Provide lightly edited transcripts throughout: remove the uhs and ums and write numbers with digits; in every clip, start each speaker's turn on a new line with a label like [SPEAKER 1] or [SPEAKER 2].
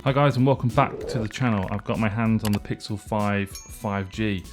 [SPEAKER 1] Hi guys, and welcome back to the channel. I've got my hands on the Pixel 5 5G.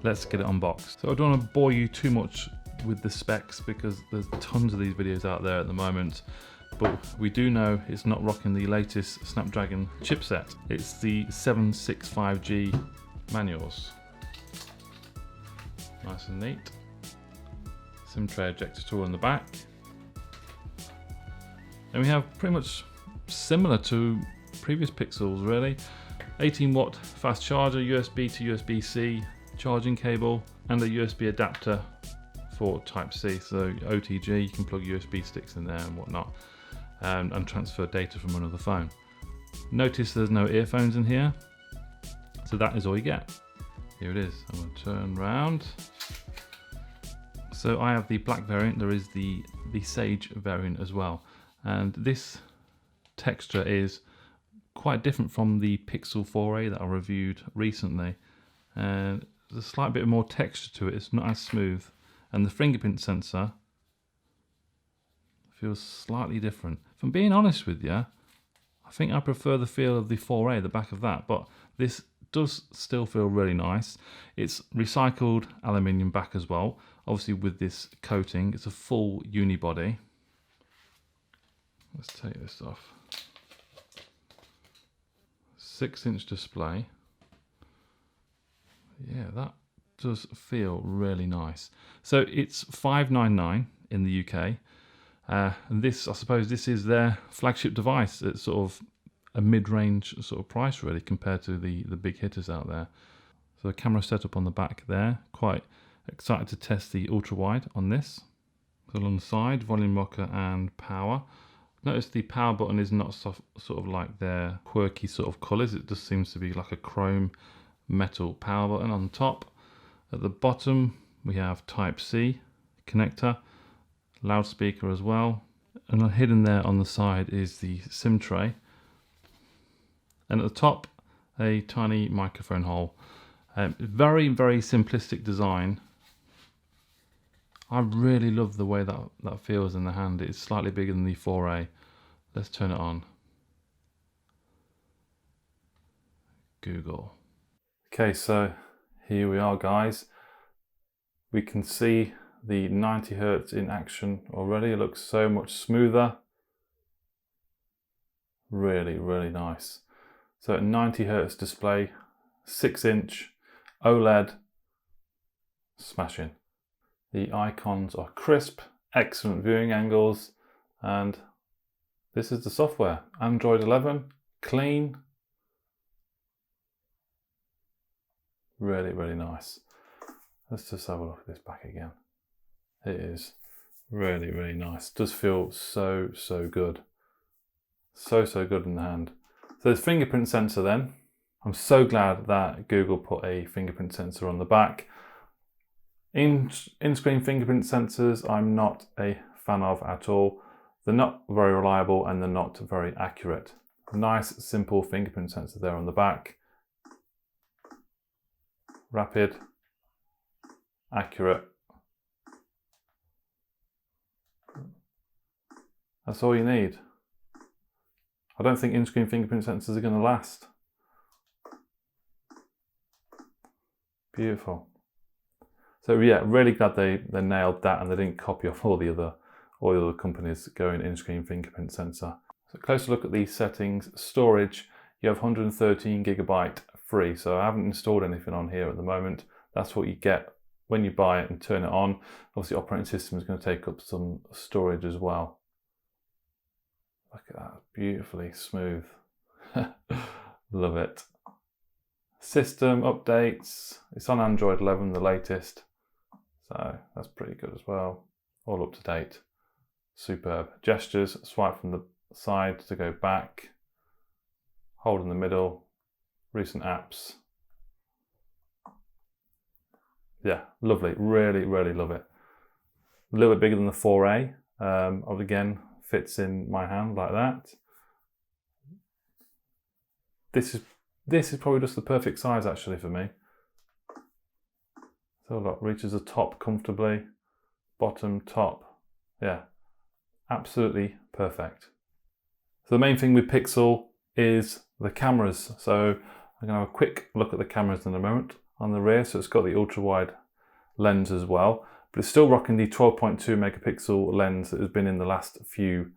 [SPEAKER 1] Let's get it unboxed. So I don't want to bore you too much with the specs because there's tons of these videos out there at the moment, but we do know it's not rocking the latest Snapdragon chipset. It's the 765G manuals. Nice and neat. SIM tray ejector tool in the back. And we have pretty much similar to previous Pixels really. 18 watt fast charger, USB to USB-C charging cable, and a USB adapter for Type-C. So OTG, you can plug USB sticks in there and whatnot, and transfer data from another phone. Notice there's no earphones in here, so that is all you get. Here it is. I'm going to turn around. So I have the black variant. There is the Sage variant as well, and this texture is quite different from the Pixel 4a that I reviewed recently, and there's a slight bit more texture to it. It's not as smooth, and the fingerprint sensor feels slightly different. If I'm being honest with you, I think I prefer the feel of the 4a, the back of that, but this does still feel really nice. It's recycled aluminium back as well, obviously with this coating. It's a full unibody. Let's take this off. 6-inch display. Yeah, that does feel really nice. So it's $599 in the UK. And this, I suppose this is their flagship device. It's sort of a mid-range sort of price really compared to the big hitters out there. So the camera setup on the back there. Quite excited to test the ultra-wide on this. So along the side, volume rocker and power. Notice the power button is not sort of like their quirky sort of colours. It just seems to be like a chrome metal power button on top. At the bottom we have Type-C connector, loudspeaker as well, and hidden there on the side is the SIM tray. And at the top, a tiny microphone hole. Very, very simplistic design. I really love the way that feels in the hand. It's slightly bigger than the 4a. Let's turn it on. Google. Okay, so here we are guys. We can see the 90 Hz in action already. It looks so much smoother. Really, really nice. So a 90 Hz display, 6-inch OLED, smashing. The icons are crisp, excellent viewing angles, and this is the software. Android 11, clean. Really, really nice. Let's just have a look at this back again. It is really, really nice. Does feel so, so good. So, so good in the hand. So there's fingerprint sensor then. I'm so glad that Google put a fingerprint sensor on the back. In-screen fingerprint sensors I'm not a fan of at all. They're not very reliable and they're not very accurate. Nice simple fingerprint sensor there on the back. Rapid, accurate. That's all you need. I don't think in-screen fingerprint sensors are going to last. Beautiful. So yeah, really glad they nailed that and they didn't copy off all the other companies going in-screen fingerprint sensor. So closer look at these settings. Storage, you have 113GB free. So I haven't installed anything on here at the moment. That's what you get when you buy it and turn it on. Obviously operating system is going to take up some storage as well. Look at that, beautifully smooth. Love it. System updates, it's on Android 11, the latest. So that's pretty good as well. All up to date. Superb. Gestures, swipe from the side to go back. Hold in the middle. Recent apps. Yeah, lovely. Really, really love it. A little bit bigger than the 4a. Again, fits in my hand like that. This is probably just the perfect size actually for me. So look, reaches the top comfortably, bottom, top. Yeah, absolutely perfect. So the main thing with Pixel is the cameras. So I'm going to have a quick look at the cameras in a moment on the rear. So it's got the ultra wide lens as well, but it's still rocking the 12.2 megapixel lens that has been in the last few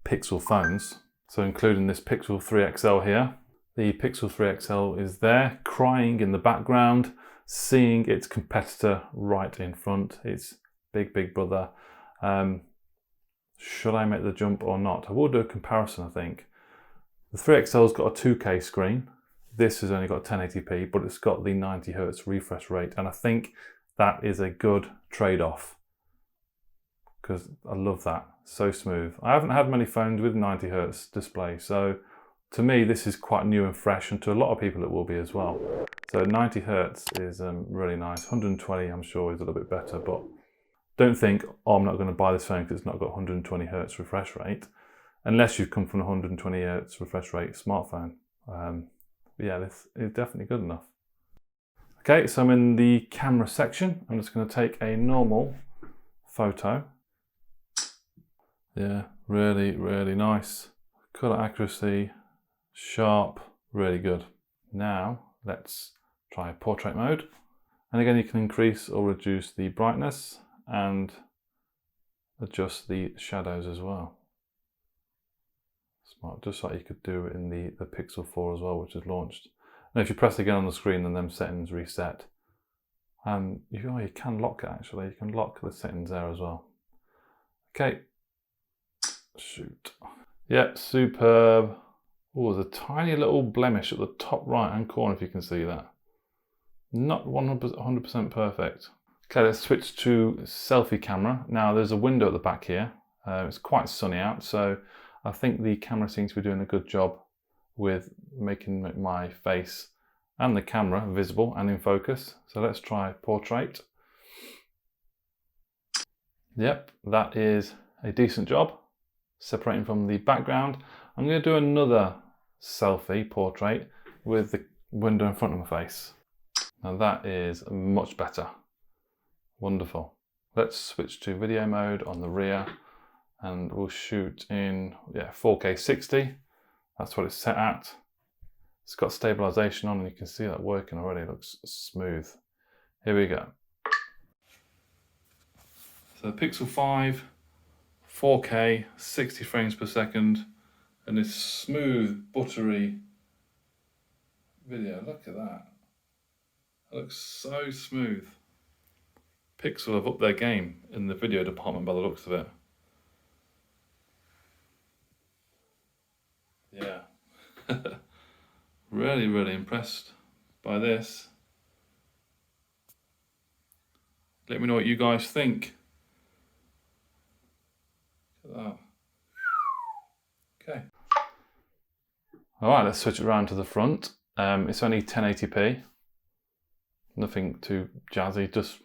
[SPEAKER 1] Pixel phones. So including this Pixel 3 XL here. The Pixel 3 XL is there, crying in the background, seeing its competitor right in front. It's big brother. Should I make the jump or not? I will do a comparison, I think. The 3XL's got a 2K screen. This has only got 1080p, but it's got the 90 Hz refresh rate. And I think that is a good trade-off, because I love that. So smooth. I haven't had many phones with 90 Hz display, so to me this is quite new and fresh, and to a lot of people it will be as well. So 90 Hz is really nice. 120 I'm sure is a little bit better, but don't think, oh, I'm not going to buy this phone because it's not got 120 Hz refresh rate, unless you've come from a 120 Hz refresh rate smartphone. Yeah, this is definitely good enough. Okay, so I'm in the camera section. I'm just going to take a normal photo. Yeah, really nice. Color accuracy, sharp, really good. Now let's try portrait mode. And again, you can increase or reduce the brightness and adjust the shadows as well. Smart, just like you could do in the Pixel 4 as well, which is launched. And if you press again on the screen, then them settings reset. And you can lock it actually. You can lock the settings there as well. Okay. Shoot. Yeah, superb. Oh, there's a tiny little blemish at the top right hand corner, if you can see that. Not 100% perfect. Okay, let's switch to selfie camera. Now there's a window at the back here. It's quite sunny out, so I think the camera seems to be doing a good job with making my face and the camera visible and in focus. So let's try portrait. Yep, that is a decent job, separating from the background. I'm going to do another selfie portrait with the window in front of my face. Now that is much better. Wonderful. Let's switch to video mode on the rear, and we'll shoot in 4K 60. That's what it's set at. It's got stabilization on, and you can see that working already. It looks smooth. Here we go. So the Pixel 5, 4K, 60 frames per second, and this smooth, buttery video. Look at that. It looks so smooth. Pixel have upped their game in the video department by the looks of it. Yeah. Really impressed by this. Let me know what you guys think. Look at that. Okay. Alright, let's switch it around to the front. It's only 1080p. Nothing too jazzy, just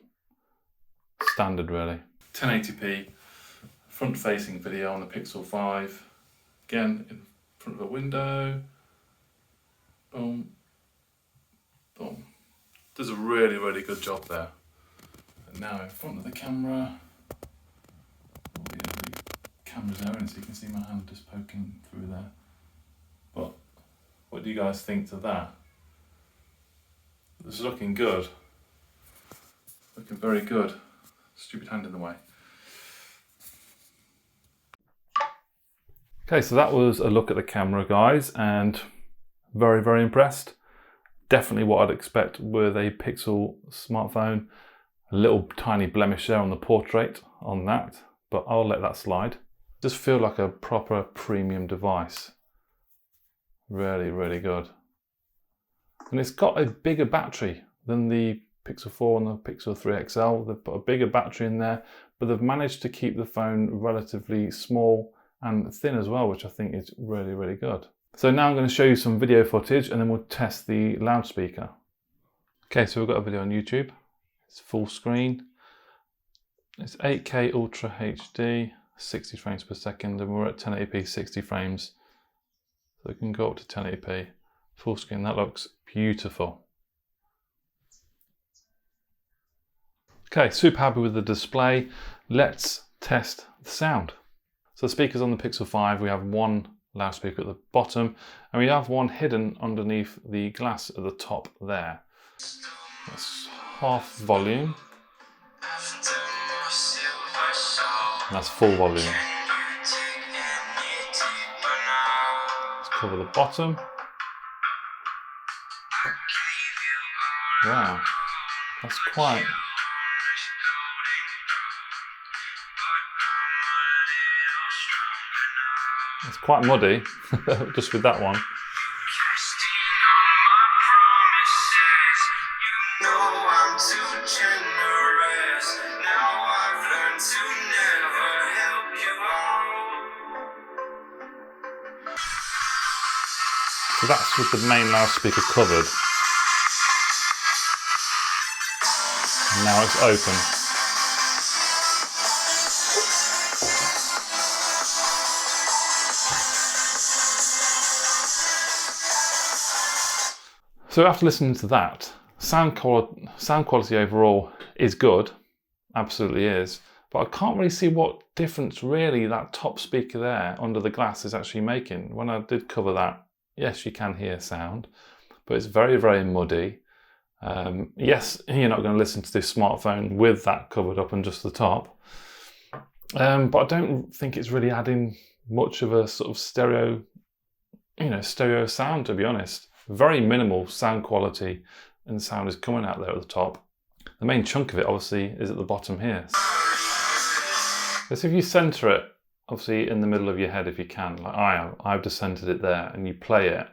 [SPEAKER 1] standard really. 1080p, front facing video on the Pixel 5. Again, in front of a window. Boom. Boom. Does a really good job there. And now in front of the camera. The camera's there, so you can see my hand just poking through there. But what do you guys think to that? This is looking good. Looking very good. Stupid hand in the way. Okay, so that was a look at the camera, guys, and very impressed. Definitely what I'd expect with a Pixel smartphone. A little tiny blemish there on the portrait on that, but I'll let that slide. Just feel like a proper premium device. Really good. And it's got a bigger battery than the Pixel 4 and the Pixel 3 XL. They've put a bigger battery in there, but they've managed to keep the phone relatively small and thin as well, which I think is really good. So now I'm going to show you some video footage, and then we'll test the loudspeaker. Okay, so we've got a video on YouTube. It's full screen. It's 8K Ultra HD, 60 frames per second, and we're at 1080p 60 frames. So we can go up to 1080p full screen. That looks beautiful. Okay, super happy with the display. Let's test the sound. So the speakers on the Pixel 5, we have one loudspeaker at the bottom, and we have one hidden underneath the glass at the top there. That's half volume. And that's full volume. Let's cover the bottom. Wow, that's quite... It's quite muddy, just with that one. So that's with the main loudspeaker covered. And now it's open. So after listening to that, sound quality overall is good, absolutely is, but I can't really see what difference really that top speaker there under the glass is actually making. When I did cover that, yes, you can hear sound, but it's very, very muddy. Yes, you're not going to listen to this smartphone with that covered up and just the top, but I don't think it's really adding much of a sort of stereo sound, to be honest. Very minimal sound quality and sound is coming out there at the top. The main chunk of it obviously is at the bottom here. So if you center it obviously in the middle of your head if you can, like I have, I've just centered it there, and you play it,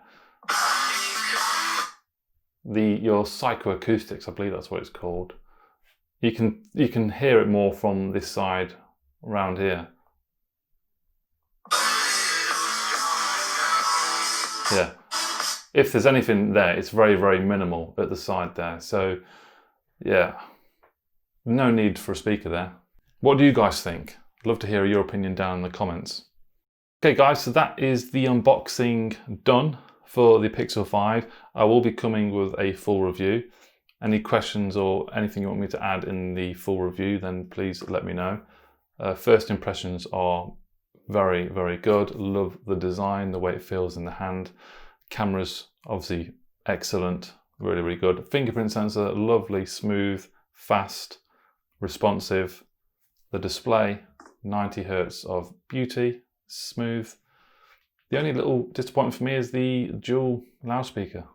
[SPEAKER 1] your psychoacoustics, I believe that's what it's called, you can hear it more from this side around here. Yeah. If there's anything there, it's very, very minimal at the side there. So yeah, no need for a speaker there. What do you guys think? I'd love to hear your opinion down in the comments. Okay guys, so that is the unboxing done for the Pixel 5. I will be coming with a full review. Any questions or anything you want me to add in the full review, then please let me know. First impressions are very, very good. Love the design, the way it feels in the hand. Camera's obviously excellent, really, really good. Fingerprint sensor, lovely, smooth, fast, responsive. The display, 90 Hz of beauty, smooth. The only little disappointment for me is the dual loudspeaker.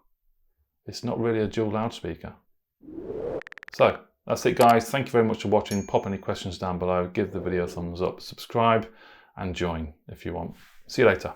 [SPEAKER 1] It's not really a dual loudspeaker. So that's it guys, thank you very much for watching. Pop any questions down below, give the video a thumbs up, subscribe and join if you want. See you later.